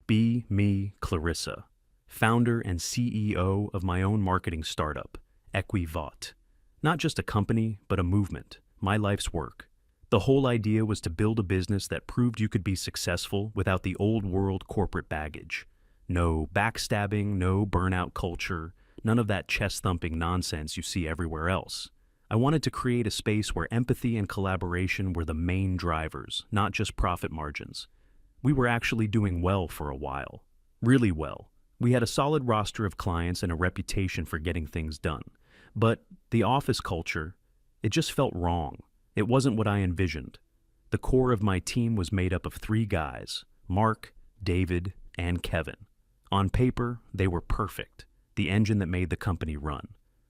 Be me, Clarissa, founder and CEO of my own marketing startup, Equivat. Not just a company, but a movement, my life's work. The whole idea was to build a business that proved you could be successful without the old world corporate baggage. No backstabbing, no burnout culture, none of that chest-thumping nonsense you see everywhere else. I wanted to create a space where empathy and collaboration were the main drivers, not just profit margins. We were actually doing well for a while. Really well. We had a solid roster of clients and a reputation for getting things done. But the office culture, it just felt wrong. It wasn't what I envisioned. The core of my team was made up of 3 guys, Mark, David, and Kevin. On paper, they were perfect, the engine that made the company run.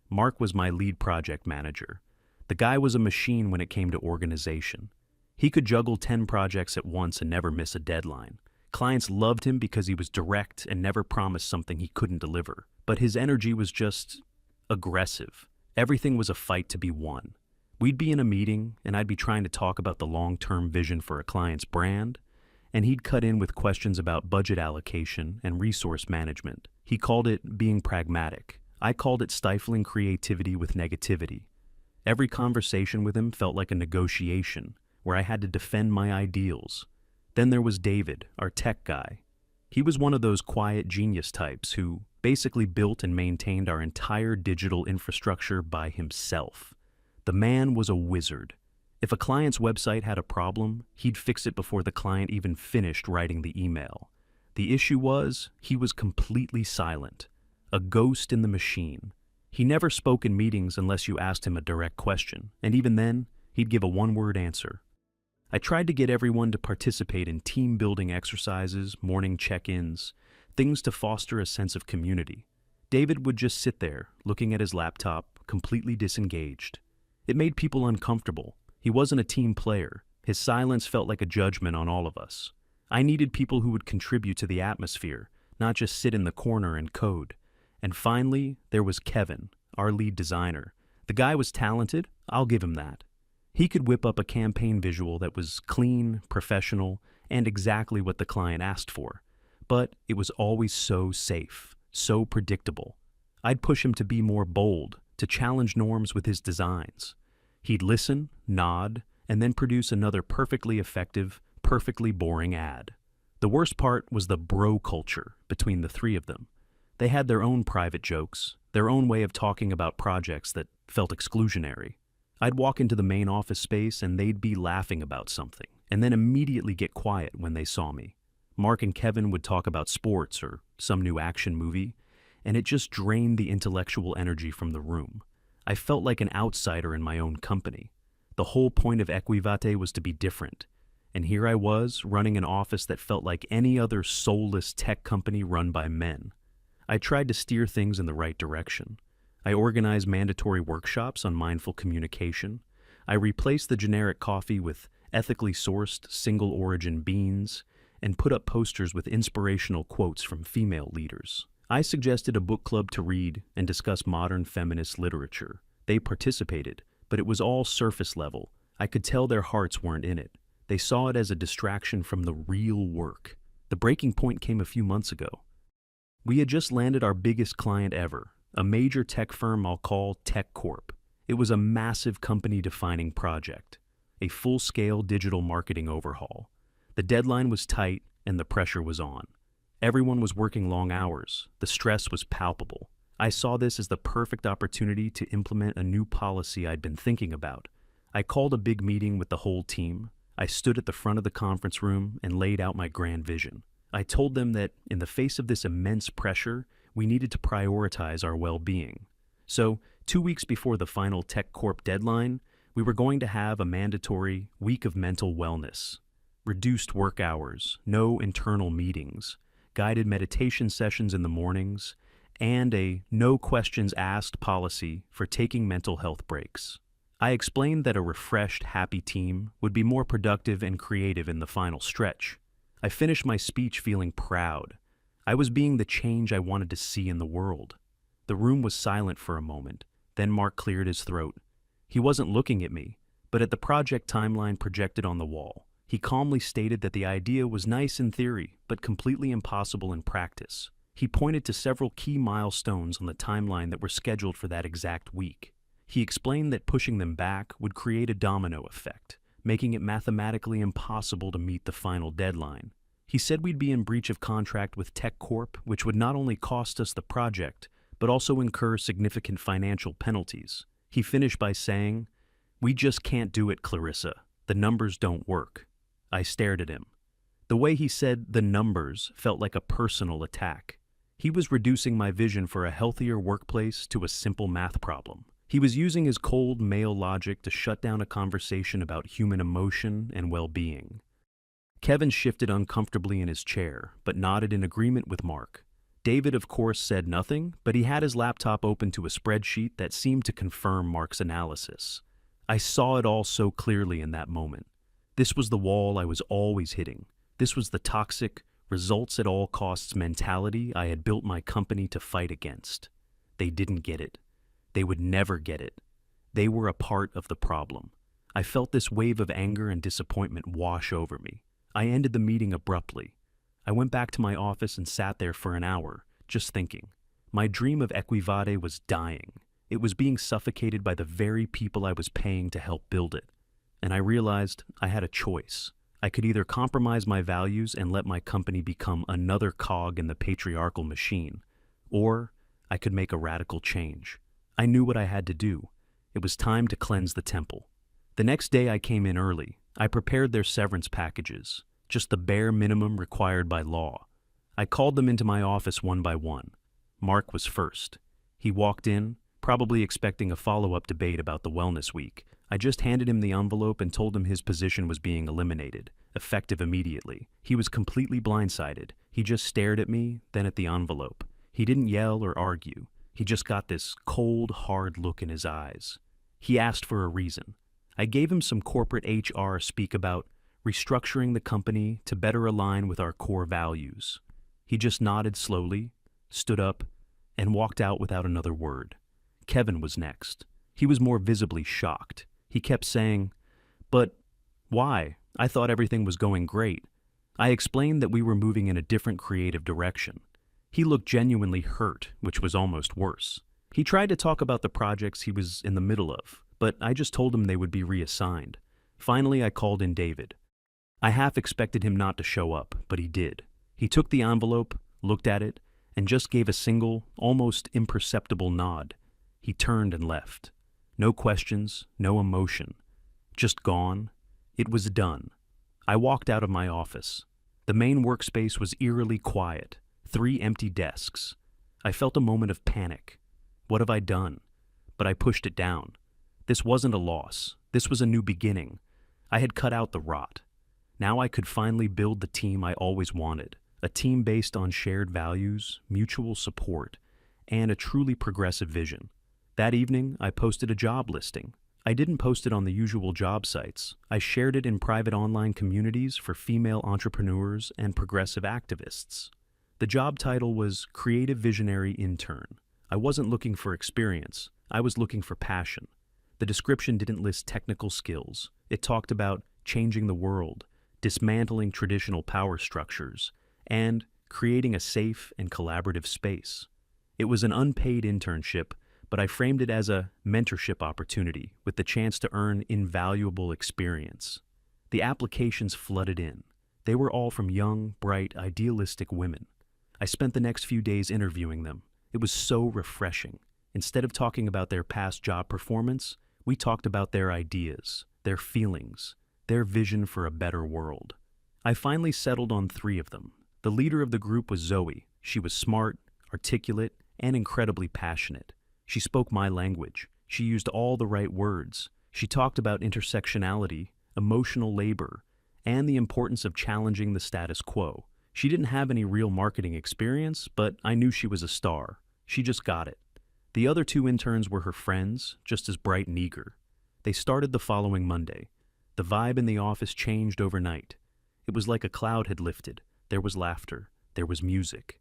Mark was my lead project manager. The guy was a machine when it came to organization. He could juggle 10 projects at once and never miss a deadline. Clients loved him because he was direct and never promised something he couldn't deliver. But his energy was just aggressive. Everything was a fight to be won. We'd be in a meeting, and I'd be trying to talk about the long-term vision for a client's brand, and he'd cut in with questions about budget allocation and resource management. He called it being pragmatic. I called it stifling creativity with negativity. Every conversation with him felt like a negotiation, where I had to defend my ideals. Then there was David, our tech guy. He was one of those quiet genius types who basically built and maintained our entire digital infrastructure by himself. The man was a wizard. If a client's website had a problem, he'd fix it before the client even finished writing the email. The issue was, he was completely silent, a ghost in the machine. He never spoke in meetings unless you asked him a direct question, and even then, he'd give a one-word answer. I tried to get everyone to participate in team-building exercises, morning check-ins, things to foster a sense of community. David would just sit there, looking at his laptop, completely disengaged. It made people uncomfortable. He wasn't a team player. His silence felt like a judgment on all of us. I needed people who would contribute to the atmosphere, not just sit in the corner and code. And finally, there was Kevin, our lead designer. The guy was talented, I'll give him that. He could whip up a campaign visual that was clean, professional, and exactly what the client asked for. But it was always so safe, so predictable. I'd push him to be more bold, to challenge norms with his designs. He'd listen, nod, and then produce another perfectly effective, perfectly boring ad. The worst part was the bro culture between the 3 of them. They had their own private jokes, their own way of talking about projects that felt exclusionary. I'd walk into the main office space and they'd be laughing about something, and then immediately get quiet when they saw me. Mark and Kevin would talk about sports or some new action movie, and it just drained the intellectual energy from the room. I felt like an outsider in my own company. The whole point of Equivate was to be different, and here I was running an office that felt like any other soulless tech company run by men. I tried to steer things in the right direction. I organized mandatory workshops on mindful communication. I replaced the generic coffee with ethically sourced, single-origin beans, and put up posters with inspirational quotes from female leaders. I suggested a book club to read and discuss modern feminist literature. They participated, but it was all surface level. I could tell their hearts weren't in it. They saw it as a distraction from the real work. The breaking point came a few months ago. We had just landed our biggest client ever, a major tech firm I'll call Tech Corp. It was a massive company-defining project, a full-scale digital marketing overhaul. The deadline was tight and the pressure was on. Everyone was working long hours. The stress was palpable. I saw this as the perfect opportunity to implement a new policy I'd been thinking about. I called a big meeting with the whole team. I stood at the front of the conference room and laid out my grand vision. I told them that in the face of this immense pressure, we needed to prioritize our well-being. So, 2 weeks before the final Tech Corp deadline, we were going to have a mandatory week of mental wellness. Reduced work hours, no internal meetings, guided meditation sessions in the mornings, and a no questions asked policy for taking mental health breaks. I explained that a refreshed, happy team would be more productive and creative in the final stretch. I finished my speech feeling proud. I was being the change I wanted to see in the world. The room was silent for a moment. Then Mark cleared his throat. He wasn't looking at me, but at the project timeline projected on the wall. He calmly stated that the idea was nice in theory, but completely impossible in practice. He pointed to several key milestones on the timeline that were scheduled for that exact week. He explained that pushing them back would create a domino effect, making it mathematically impossible to meet the final deadline. He said we'd be in breach of contract with Tech Corp, which would not only cost us the project, but also incur significant financial penalties. He finished by saying, "We just can't do it, Clarissa. The numbers don't work." I stared at him. The way he said "the numbers" felt like a personal attack. He was reducing my vision for a healthier workplace to a simple math problem. He was using his cold male logic to shut down a conversation about human emotion and well-being. Kevin shifted uncomfortably in his chair, but nodded in agreement with Mark. David, of course, said nothing, but he had his laptop open to a spreadsheet that seemed to confirm Mark's analysis. I saw it all so clearly in that moment. This was the wall I was always hitting. This was the toxic, results at all costs mentality I had built my company to fight against. They didn't get it. They would never get it. They were a part of the problem. I felt this wave of anger and disappointment wash over me. I ended the meeting abruptly. I went back to my office and sat there for an hour, just thinking. My dream of Equivade was dying. It was being suffocated by the very people I was paying to help build it. And I realized I had a choice. I could either compromise my values and let my company become another cog in the patriarchal machine, or I could make a radical change. I knew what I had to do. It was time to cleanse the temple. The next day I came in early. I prepared their severance packages, just the bare minimum required by law. I called them into my office one by one. Mark was first. He walked in, probably expecting a follow-up debate about the wellness week. I just handed him the envelope and told him his position was being eliminated, effective immediately. He was completely blindsided. He just stared at me, then at the envelope. He didn't yell or argue. He just got this cold, hard look in his eyes. He asked for a reason. I gave him some corporate HR speak about restructuring the company to better align with our core values. He just nodded slowly, stood up, and walked out without another word. Kevin was next. He was more visibly shocked. He kept saying, "But why? I thought everything was going great." I explained that we were moving in a different creative direction. He looked genuinely hurt, which was almost worse. He tried to talk about the projects he was in the middle of, but I just told him they would be reassigned. Finally, I called in David. I half expected him not to show up, but he did. He took the envelope, looked at it, and just gave a single, almost imperceptible nod. He turned and left. No questions, no emotion. Just gone. It was done. I walked out of my office. The main workspace was eerily quiet. 3 empty desks. I felt a moment of panic. What have I done? But I pushed it down. This wasn't a loss. This was a new beginning. I had cut out the rot. Now I could finally build the team I always wanted. A team based on shared values, mutual support, and a truly progressive vision. That evening, I posted a job listing. I didn't post it on the usual job sites. I shared it in private online communities for female entrepreneurs and progressive activists. The job title was Creative Visionary Intern. I wasn't looking for experience. I was looking for passion. The description didn't list technical skills. It talked about changing the world, dismantling traditional power structures, and creating a safe and collaborative space. It was an unpaid internship, but I framed it as a mentorship opportunity with the chance to earn invaluable experience. The applications flooded in. They were all from young, bright, idealistic women. I spent the next few days interviewing them. It was so refreshing. Instead of talking about their past job performance, we talked about their ideas, their feelings, their vision for a better world. I finally settled on 3 of them. The leader of the group was Zoe. She was smart, articulate, and incredibly passionate. She spoke my language. She used all the right words. She talked about intersectionality, emotional labor, and the importance of challenging the status quo. She didn't have any real marketing experience, but I knew she was a star. She just got it. The other 2 interns were her friends, just as bright and eager. They started the following Monday. The vibe in the office changed overnight. It was like a cloud had lifted. There was laughter. There was music.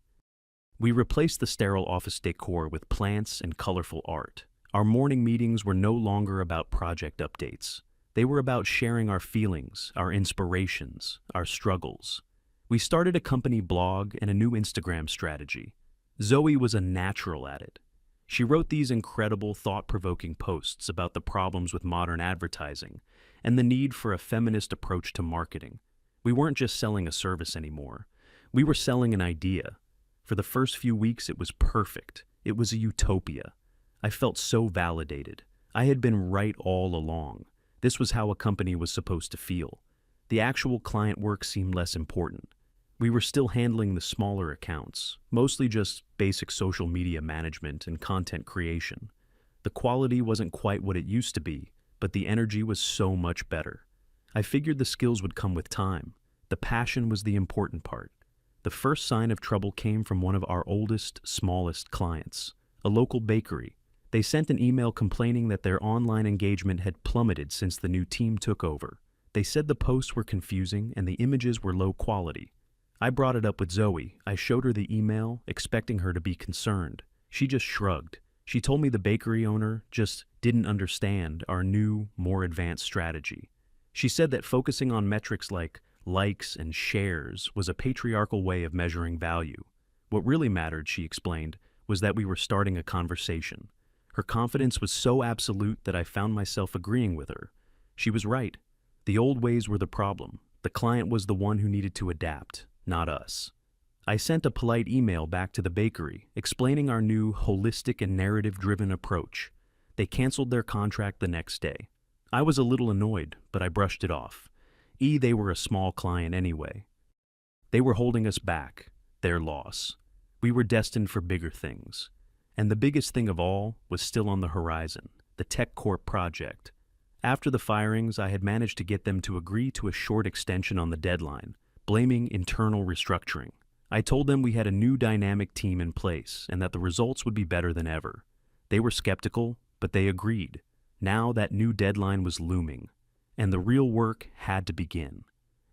We replaced the sterile office decor with plants and colorful art. Our morning meetings were no longer about project updates. They were about sharing our feelings, our inspirations, our struggles. We started a company blog and a new Instagram strategy. Zoe was a natural at it. She wrote these incredible, thought-provoking posts about the problems with modern advertising and the need for a feminist approach to marketing. We weren't just selling a service anymore. We were selling an idea. For the first few weeks, it was perfect. It was a utopia. I felt so validated. I had been right all along. This was how a company was supposed to feel. The actual client work seemed less important. We were still handling the smaller accounts, mostly just basic social media management and content creation. The quality wasn't quite what it used to be, but the energy was so much better. I figured the skills would come with time. The passion was the important part. The first sign of trouble came from one of our oldest, smallest clients, a local bakery. They sent an email complaining that their online engagement had plummeted since the new team took over. They said the posts were confusing and the images were low quality. I brought it up with Zoe. I showed her the email, expecting her to be concerned. She just shrugged. She told me the bakery owner just didn't understand our new, more advanced strategy. She said that focusing on metrics like likes and shares was a patriarchal way of measuring value. What really mattered, she explained, was that we were starting a conversation. Her confidence was so absolute that I found myself agreeing with her. She was right. The old ways were the problem. The client was the one who needed to adapt, not us. I sent a polite email back to the bakery, explaining our new holistic and narrative-driven approach. They canceled their contract the next day. I was a little annoyed, but I brushed it off. They were a small client anyway. They were holding us back, their loss. We were destined for bigger things. And the biggest thing of all was still on the horizon, the TechCorp project. After the firings, I had managed to get them to agree to a short extension on the deadline, blaming internal restructuring. I told them we had a new dynamic team in place and that the results would be better than ever. They were skeptical, but they agreed. Now that new deadline was looming, and the real work had to begin.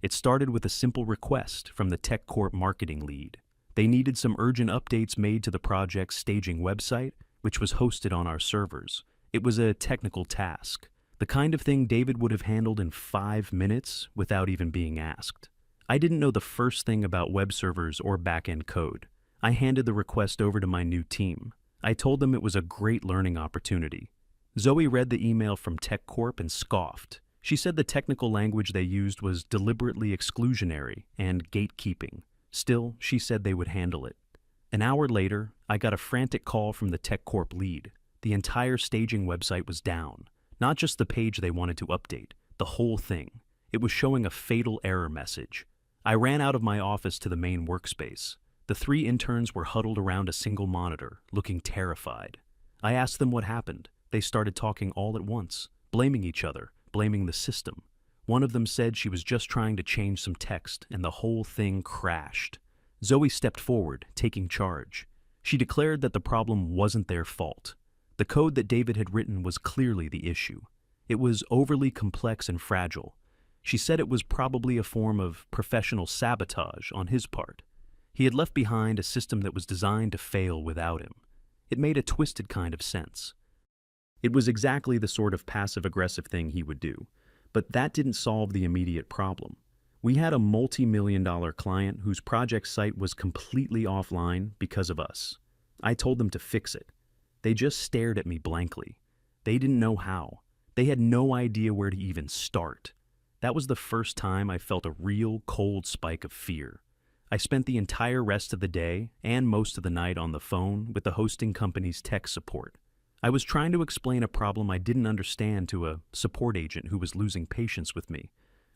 It started with a simple request from the TechCorp marketing lead. They needed some urgent updates made to the project's staging website, which was hosted on our servers. It was a technical task, the kind of thing David would have handled in 5 minutes without even being asked. I didn't know the first thing about web servers or back-end code. I handed the request over to my new team. I told them it was a great learning opportunity. Zoe read the email from TechCorp and scoffed. She said the technical language they used was deliberately exclusionary and gatekeeping. Still, she said they would handle it. An hour later, I got a frantic call from the TechCorp lead. The entire staging website was down. Not just the page they wanted to update, the whole thing. It was showing a fatal error message. I ran out of my office to the main workspace. The 3 interns were huddled around a single monitor, looking terrified. I asked them what happened. They started talking all at once, blaming each other, blaming the system. One of them said she was just trying to change some text, and the whole thing crashed. Zoe stepped forward, taking charge. She declared that the problem wasn't their fault. The code that David had written was clearly the issue. It was overly complex and fragile. She said it was probably a form of professional sabotage on his part. He had left behind a system that was designed to fail without him. It made a twisted kind of sense. It was exactly the sort of passive-aggressive thing he would do. But that didn't solve the immediate problem. We had a multi-million-dollar client whose project site was completely offline because of us. I told them to fix it. They just stared at me blankly. They didn't know how. They had no idea where to even start. That was the first time I felt a real cold spike of fear. I spent the entire rest of the day and most of the night on the phone with the hosting company's tech support. I was trying to explain a problem I didn't understand to a support agent who was losing patience with me.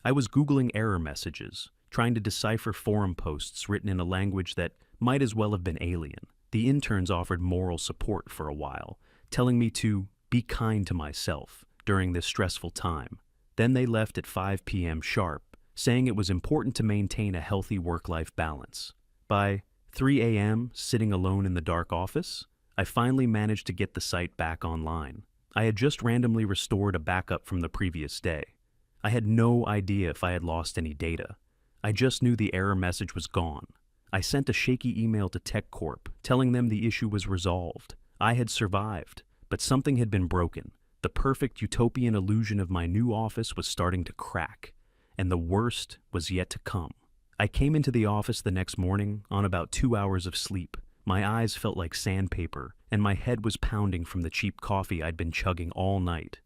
I was Googling error messages, trying to decipher forum posts written in a language that might as well have been alien. The interns offered moral support for a while, telling me to be kind to myself during this stressful time. Then they left at 5 p.m. sharp, saying it was important to maintain a healthy work-life balance. By 3 a.m., sitting alone in the dark office, I finally managed to get the site back online. I had just randomly restored a backup from the previous day. I had no idea if I had lost any data. I just knew the error message was gone. I sent a shaky email to TechCorp, telling them the issue was resolved. I had survived, but something had been broken. The The perfect utopian illusion of my new office was starting to crack, and the worst was yet to come. I came into the office the next morning on about 2 hours of sleep. My eyes felt like sandpaper, and my head was pounding from the cheap coffee I'd been chugging all night.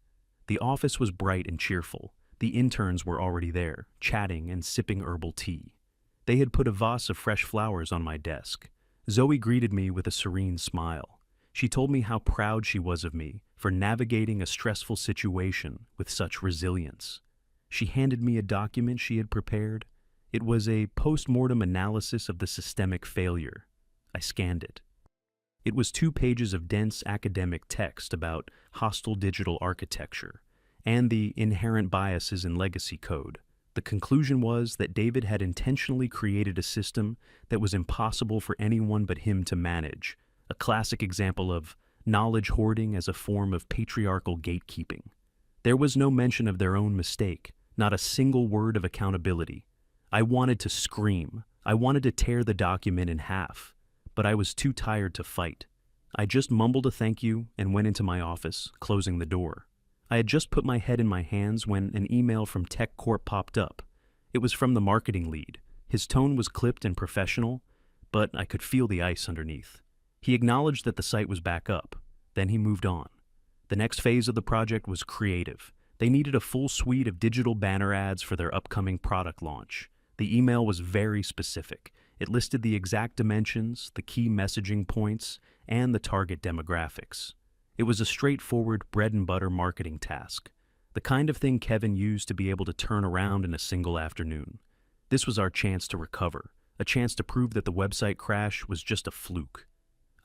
The office was bright and cheerful. The interns were already there, chatting and sipping herbal tea. They had put a vase of fresh flowers on my desk. Zoe greeted me with a serene smile. She told me how proud she was of me for navigating a stressful situation with such resilience. She handed me a document she had prepared. It was a post-mortem analysis of the systemic failure. I scanned it. It was 2 pages of dense academic text about hostile digital architecture and the inherent biases in legacy code. The conclusion was that David had intentionally created a system that was impossible for anyone but him to manage, a classic example of knowledge hoarding as a form of patriarchal gatekeeping. There was no mention of their own mistake, not a single word of accountability. I wanted to scream. I wanted to tear the document in half, but I was too tired to fight. I just mumbled a thank you and went into my office, closing the door. I had just put my head in my hands when an email from Tech Corp popped up. It was from the marketing lead. His tone was clipped and professional, but I could feel the ice underneath. He acknowledged that the site was back up. Then he moved on. The next phase of the project was creative. They needed a full suite of digital banner ads for their upcoming product launch. The email was very specific. It listed the exact dimensions, the key messaging points, and the target demographics. It was a straightforward bread-and-butter marketing task, the kind of thing Kevin used to be able to turn around in a single afternoon. This was our chance to recover, a chance to prove that the website crash was just a fluke.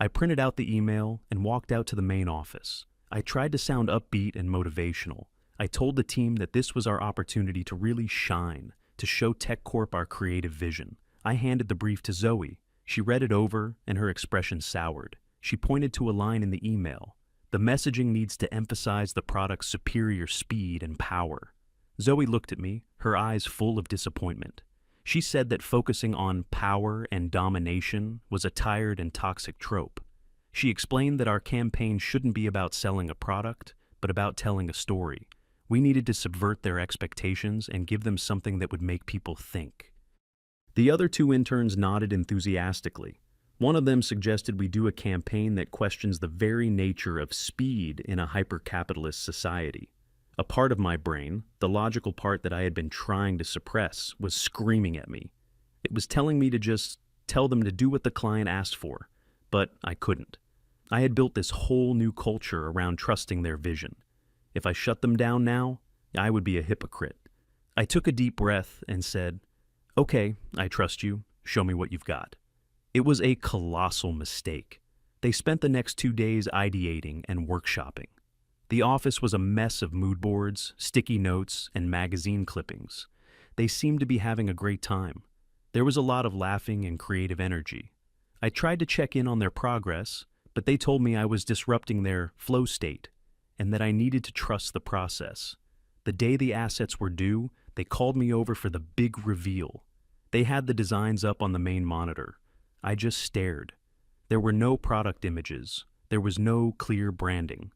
I printed out the email and walked out to the main office. I tried to sound upbeat and motivational. I told the team that this was our opportunity to really shine, to show Tech Corp our creative vision. I handed the brief to Zoe. She read it over, and her expression soured. She pointed to a line in the email. The messaging needs to emphasize the product's superior speed and power. Zoe looked at me, her eyes full of disappointment. She said that focusing on power and domination was a tired and toxic trope. She explained that our campaign shouldn't be about selling a product, but about telling a story. We needed to subvert their expectations and give them something that would make people think. The other 2 interns nodded enthusiastically. One of them suggested we do a campaign that questions the very nature of speed in a hyper-capitalist society. A part of my brain, the logical part that I had been trying to suppress, was screaming at me. It was telling me to just tell them to do what the client asked for, but I couldn't. I had built this whole new culture around trusting their vision. If I shut them down now, I would be a hypocrite. I took a deep breath and said, "Okay, I trust you. Show me what you've got." It was a colossal mistake. They spent the next 2 days ideating and workshopping. The office was a mess of mood boards, sticky notes, and magazine clippings. They seemed to be having a great time. There was a lot of laughing and creative energy. I tried to check in on their progress, but they told me I was disrupting their flow state and that I needed to trust the process. The day the assets were due, they called me over for the big reveal. They had the designs up on the main monitor. I just stared. There were no product images. There was no clear branding.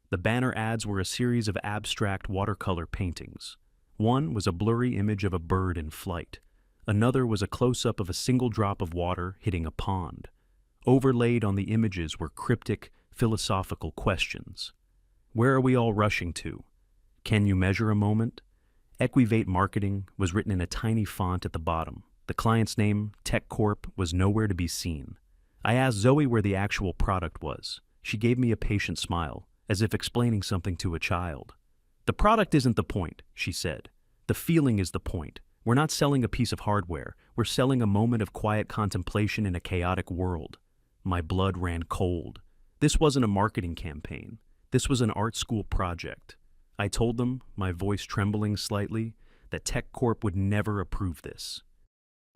The banner ads were a series of abstract watercolor paintings. One was a blurry image of a bird in flight. Another was a close-up of a single drop of water hitting a pond. Overlaid on the images were cryptic, philosophical questions. Where are we all rushing to? Can you measure a moment? Equivate Marketing was written in a tiny font at the bottom. The client's name, Tech Corp, was nowhere to be seen. I asked Zoe where the actual product was. She gave me a patient smile, as if explaining something to a child. "The product isn't the point," she said. "The feeling is the point. We're not selling a piece of hardware. We're selling a moment of quiet contemplation in a chaotic world." My blood ran cold. This wasn't a marketing campaign. This was an art school project. I told them, my voice trembling slightly, that Tech Corp would never approve this.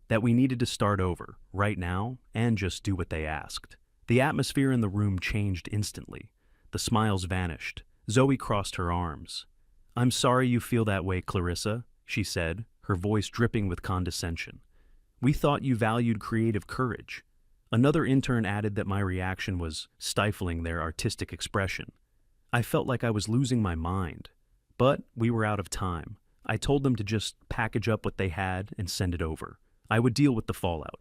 That we needed to start over, right now, and just do what they asked. The atmosphere in the room changed instantly. The smiles vanished. Zoe crossed her arms. "I'm sorry you feel that way, Clarissa," she said, her voice dripping with condescension. "We thought you valued creative courage." Another intern added that my reaction was stifling their artistic expression. I felt like I was losing my mind. But we were out of time. I told them to just package up what they had and send it over. I would deal with the fallout.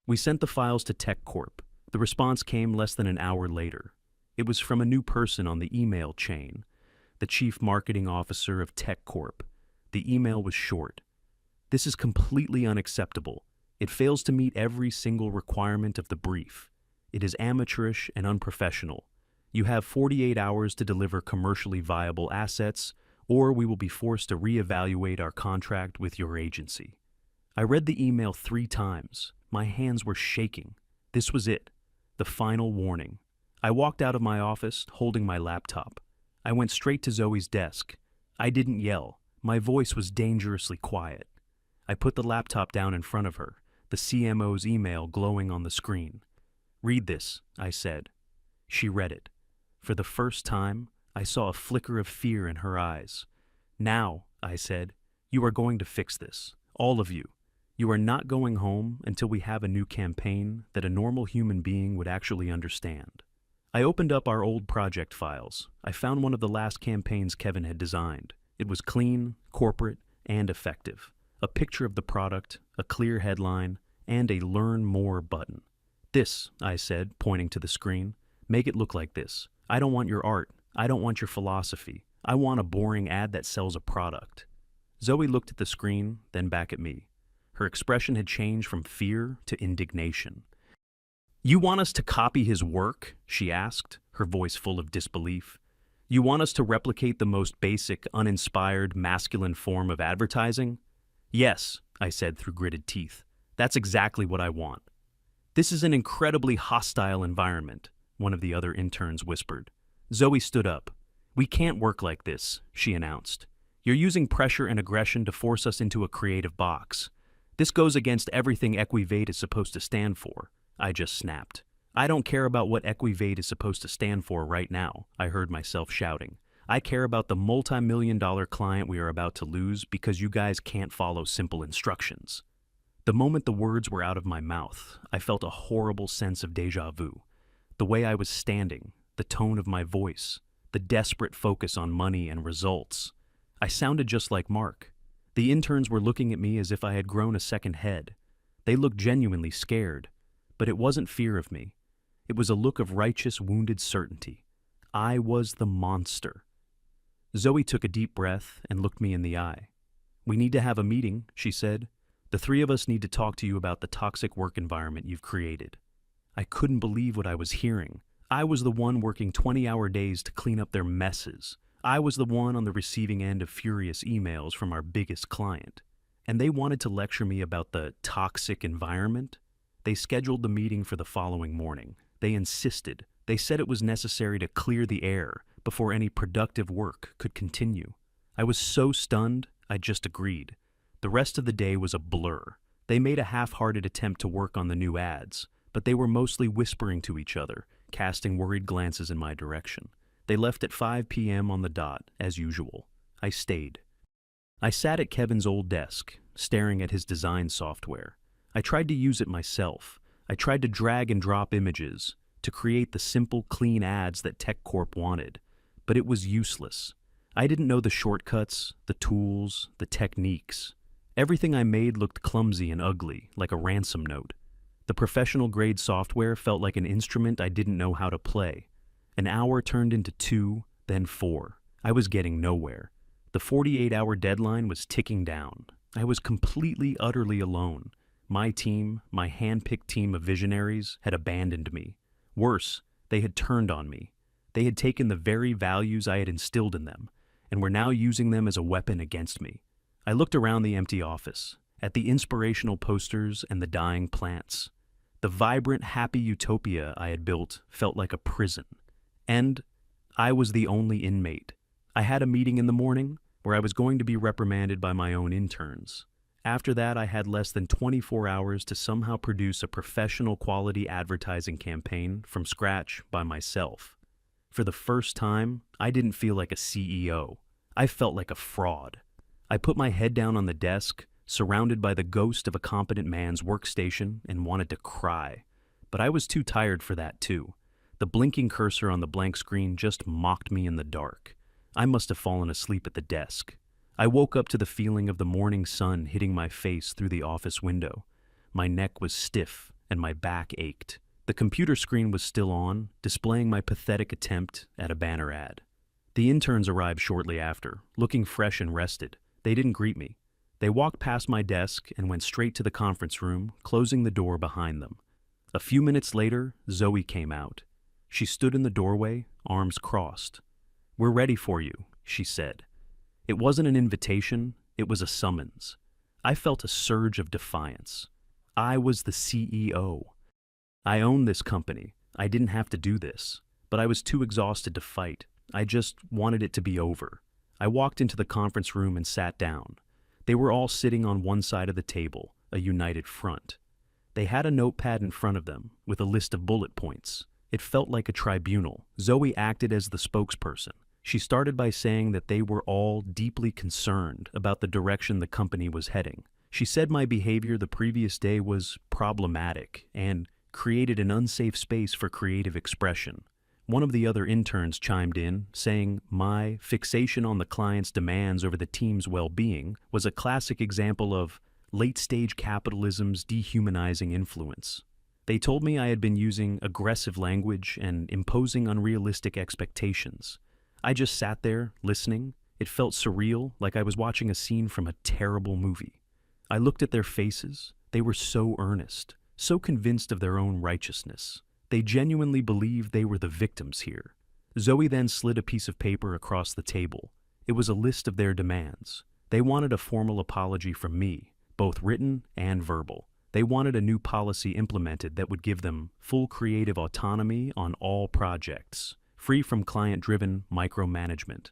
We sent the files to Tech Corp. The response came less than an hour later. It was from a new person on the email chain, the chief marketing officer of Tech Corp. The email was short. This is completely unacceptable. It fails to meet every single requirement of the brief. It is amateurish and unprofessional. You have 48 hours to deliver commercially viable assets, or we will be forced to reevaluate our contract with your agency. I read the email 3 times. My hands were shaking. This was it, the final warning. I walked out of my office holding my laptop. I went straight to Zoe's desk. I didn't yell. My voice was dangerously quiet. I put the laptop down in front of her, the CMO's email glowing on the screen. "Read this," I said. She read it. For the first time, I saw a flicker of fear in her eyes. "Now," I said, "you are going to fix this. All of you. You are not going home until we have a new campaign that a normal human being would actually understand." I opened up our old project files. I found one of the last campaigns Kevin had designed. It was clean, corporate, and effective. A picture of the product, a clear headline, and a Learn More button. "This," I said, pointing to the screen. "Make it look like this. I don't want your art. I don't want your philosophy. I want a boring ad that sells a product." Zoe looked at the screen, then back at me. Her expression had changed from fear to indignation. "You want us to copy his work?" she asked, her voice full of disbelief. "You want us to replicate the most basic, uninspired, masculine form of advertising?" "Yes," I said through gritted teeth. "That's exactly what I want." "This is an incredibly hostile environment," one of the other interns whispered. Zoe stood up. "We can't work like this," she announced. "You're using pressure and aggression to force us into a creative box. This goes against everything Equivate is supposed to stand for." I just snapped. "I don't care about what Equivate is supposed to stand for right now," I heard myself shouting. "I care about the multi-million-dollar client we are about to lose because you guys can't follow simple instructions." The moment the words were out of my mouth, I felt a horrible sense of déjà vu. The way I was standing, the tone of my voice, the desperate focus on money and results. I sounded just like Mark. The interns were looking at me as if I had grown a second head. They looked genuinely scared. But it wasn't fear of me. It was a look of righteous, wounded certainty. I was the monster. Zoe took a deep breath and looked me in the eye. "We need to have a meeting," she said. "The 3 of us need to talk to you about the toxic work environment you've created." I couldn't believe what I was hearing. I was the one working 20-hour days to clean up their messes. I was the one on the receiving end of furious emails from our biggest client. And they wanted to lecture me about the toxic environment? They scheduled the meeting for the following morning. They insisted. They said it was necessary to clear the air before any productive work could continue. I was so stunned, I just agreed. The rest of the day was a blur. They made a half-hearted attempt to work on the new ads, but they were mostly whispering to each other, casting worried glances in my direction. They left at 5 p.m. on the dot, as usual. I stayed. I sat at Kevin's old desk, staring at his design software. I tried to use it myself. I tried to drag and drop images, to create the simple, clean ads that Tech Corp wanted, but it was useless. I didn't know the shortcuts, the tools, the techniques. Everything I made looked clumsy and ugly, like a ransom note. The professional-grade software felt like an instrument I didn't know how to play. An hour turned into 2, then 4. I was getting nowhere. The 48-hour deadline was ticking down. I was completely, utterly alone. My team, my hand-picked team of visionaries, had abandoned me. Worse, they had turned on me. They had taken the very values I had instilled in them, and were now using them as a weapon against me. I looked around the empty office, at the inspirational posters and the dying plants. The vibrant, happy utopia I had built felt like a prison. And I was the only inmate. I had a meeting in the morning where I was going to be reprimanded by my own interns. After that, I had less than 24 hours to somehow produce a professional quality advertising campaign from scratch by myself. For the first time, I didn't feel like a CEO. I felt like a fraud. I put my head down on the desk, surrounded by the ghost of a competent man's workstation, and wanted to cry. But I was too tired for that too. The blinking cursor on the blank screen just mocked me in the dark. I must have fallen asleep at the desk. I woke up to the feeling of the morning sun hitting my face through the office window. My neck was stiff and my back ached. The computer screen was still on, displaying my pathetic attempt at a banner ad. The interns arrived shortly after, looking fresh and rested. They didn't greet me. They walked past my desk and went straight to the conference room, closing the door behind them. A few minutes later, Zoe came out. She stood in the doorway, arms crossed. "We're ready for you," she said. It wasn't an invitation, it was a summons. I felt a surge of defiance. I was the CEO. I owned this company. I didn't have to do this, but I was too exhausted to fight. I just wanted it to be over. I walked into the conference room and sat down. They were all sitting on one side of the table, a united front. They had a notepad in front of them with a list of bullet points. It felt like a tribunal. Zoe acted as the spokesperson. She started by saying that they were all deeply concerned about the direction the company was heading. She said my behavior the previous day was problematic and created an unsafe space for creative expression. One of the other interns chimed in, saying my fixation on the client's demands over the team's well-being was a classic example of late-stage capitalism's dehumanizing influence. They told me I had been using aggressive language and imposing unrealistic expectations. I just sat there, listening. It felt surreal, like I was watching a scene from a terrible movie. I looked at their faces. They were so earnest, so convinced of their own righteousness. They genuinely believed they were the victims here. Zoe then slid a piece of paper across the table. It was a list of their demands. They wanted a formal apology from me, both written and verbal. They wanted a new policy implemented that would give them full creative autonomy on all projects, free from client-driven micromanagement.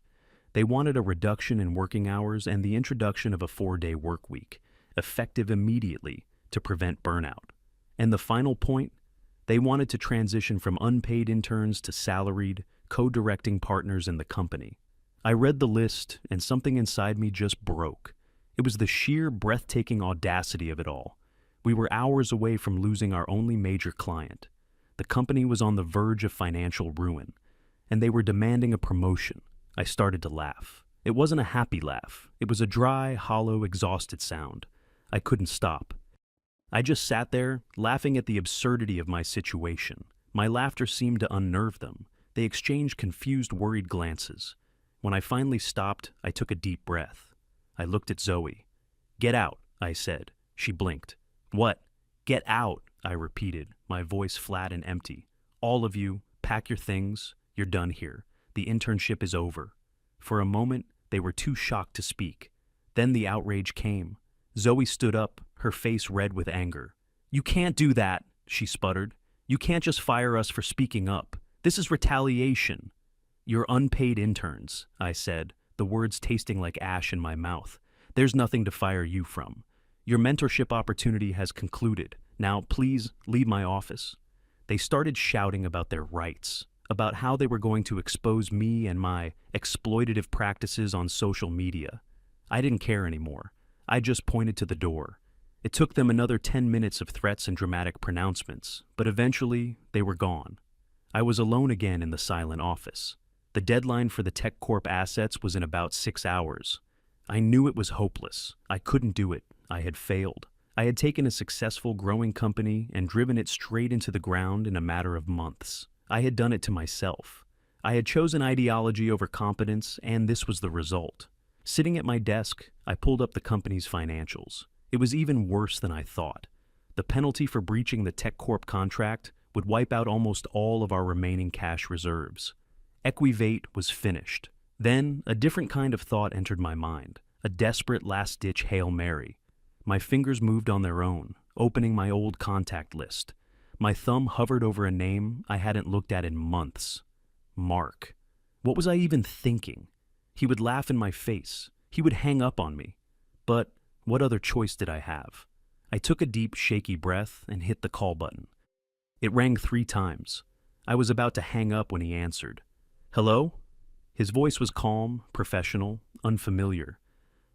They wanted a reduction in working hours and the introduction of a 4-day work week, effective immediately to prevent burnout. And the final point, they wanted to transition from unpaid interns to salaried, co-directing partners in the company. I read the list and something inside me just broke. It was the sheer breathtaking audacity of it all. We were hours away from losing our only major client. The company was on the verge of financial ruin, and they were demanding a promotion. I started to laugh. It wasn't a happy laugh. It was a dry, hollow, exhausted sound. I couldn't stop. I just sat there, laughing at the absurdity of my situation. My laughter seemed to unnerve them. They exchanged confused, worried glances. When I finally stopped, I took a deep breath. I looked at Zoe. "Get out," I said. She blinked. "What?" "Get out," I repeated, my voice flat and empty. "All of you, pack your things. You're done here. The internship is over." For a moment, they were too shocked to speak. Then the outrage came. Zoe stood up, her face red with anger. "You can't do that," she sputtered. "You can't just fire us for speaking up. This is retaliation." "You're unpaid interns," I said, the words tasting like ash in my mouth. "There's nothing to fire you from. Your mentorship opportunity has concluded. Now, please leave my office." They started shouting about their rights, about how they were going to expose me and my exploitative practices on social media. I didn't care anymore. I just pointed to the door. It took them another 10 minutes of threats and dramatic pronouncements, but eventually they were gone. I was alone again in the silent office. The deadline for the TechCorp assets was in about 6 hours. I knew it was hopeless. I couldn't do it. I had failed. I had taken a successful, growing company and driven it straight into the ground in a matter of months. I had done it to myself. I had chosen ideology over competence, and this was the result. Sitting at my desk, I pulled up the company's financials. It was even worse than I thought. The penalty for breaching the TechCorp contract would wipe out almost all of our remaining cash reserves. Equivate was finished. Then, a different kind of thought entered my mind, a desperate last-ditch Hail Mary. My fingers moved on their own, opening my old contact list. My thumb hovered over a name I hadn't looked at in months. Mark. What was I even thinking? He would laugh in my face. He would hang up on me. But what other choice did I have? I took a deep, shaky breath and hit the call button. It rang 3 times. I was about to hang up when he answered. "Hello?" His voice was calm, professional, unfamiliar.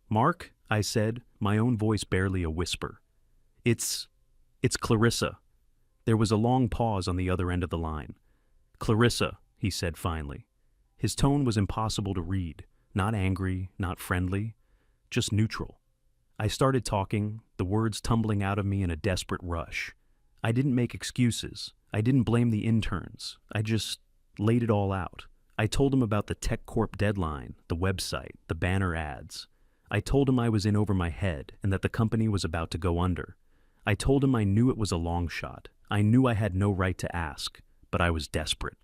"Mark," I said, my own voice barely a whisper. It's Clarissa." There was a long pause on the other end of the line. "Clarissa," he said finally. His tone was impossible to read, not angry, not friendly, just neutral. I started talking, the words tumbling out of me in a desperate rush. I didn't make excuses. I didn't blame the interns. I just laid it all out. I told him about the Tech Corp deadline, the website, the banner ads. I told him I was in over my head and that the company was about to go under. I told him I knew it was a long shot. I knew I had no right to ask, but I was desperate.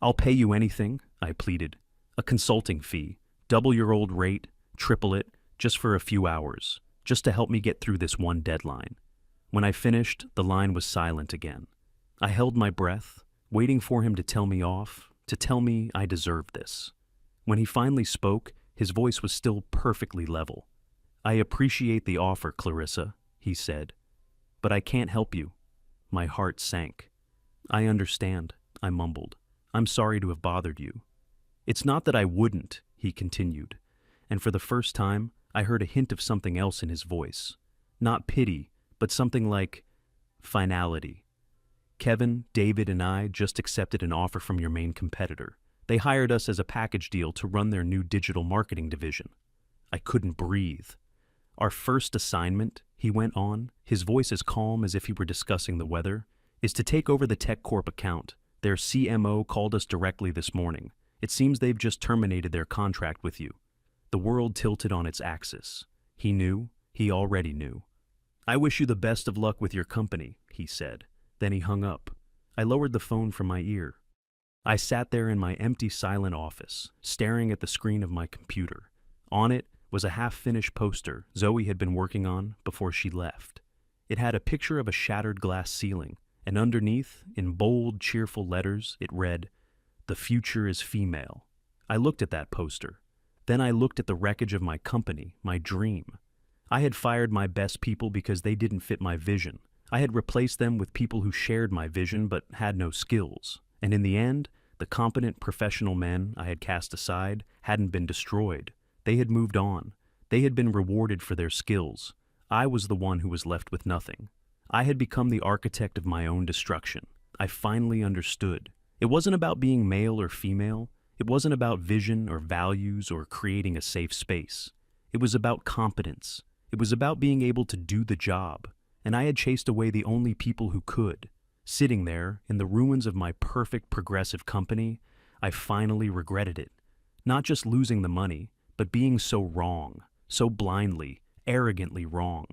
"I'll pay you anything," I pleaded. "A consulting fee, double your old rate, triple it, just for a few hours, just to help me get through this one deadline." When I finished, the line was silent again. I held my breath, waiting for him to tell me off, to tell me I deserved this. When he finally spoke, his voice was still perfectly level. "I appreciate the offer, Clarissa," he said, "but I can't help you." My heart sank. "I understand," I mumbled. "I'm sorry to have bothered you." "It's not that I wouldn't," he continued, and for the first time, I heard a hint of something else in his voice. Not pity, but something like finality. "Kevin, David, and I just accepted an offer from your main competitor. They hired us as a package deal to run their new digital marketing division." I couldn't breathe. "Our first assignment," he went on, his voice as calm as if he were discussing the weather, "is to take over the Tech Corp account. Their CMO called us directly this morning. It seems they've just terminated their contract with you." The world tilted on its axis. He knew. He already knew. "I wish you the best of luck with your company," he said. Then he hung up. I lowered the phone from my ear. I sat there in my empty, silent office, staring at the screen of my computer. On it was a half-finished poster Zoe had been working on before she left. It had a picture of a shattered glass ceiling, and underneath, in bold, cheerful letters, it read, "The future is female." I looked at that poster. Then I looked at the wreckage of my company, my dream. I had fired my best people because they didn't fit my vision. I had replaced them with people who shared my vision but had no skills. And in the end, the competent professional men I had cast aside hadn't been destroyed. They had moved on. They had been rewarded for their skills. I was the one who was left with nothing. I had become the architect of my own destruction. I finally understood. It wasn't about being male or female. It wasn't about vision or values or creating a safe space. It was about competence. It was about being able to do the job. And I had chased away the only people who could. Sitting there, in the ruins of my perfect progressive company, I finally regretted it. Not just losing the money, but being so wrong, so blindly, arrogantly wrong.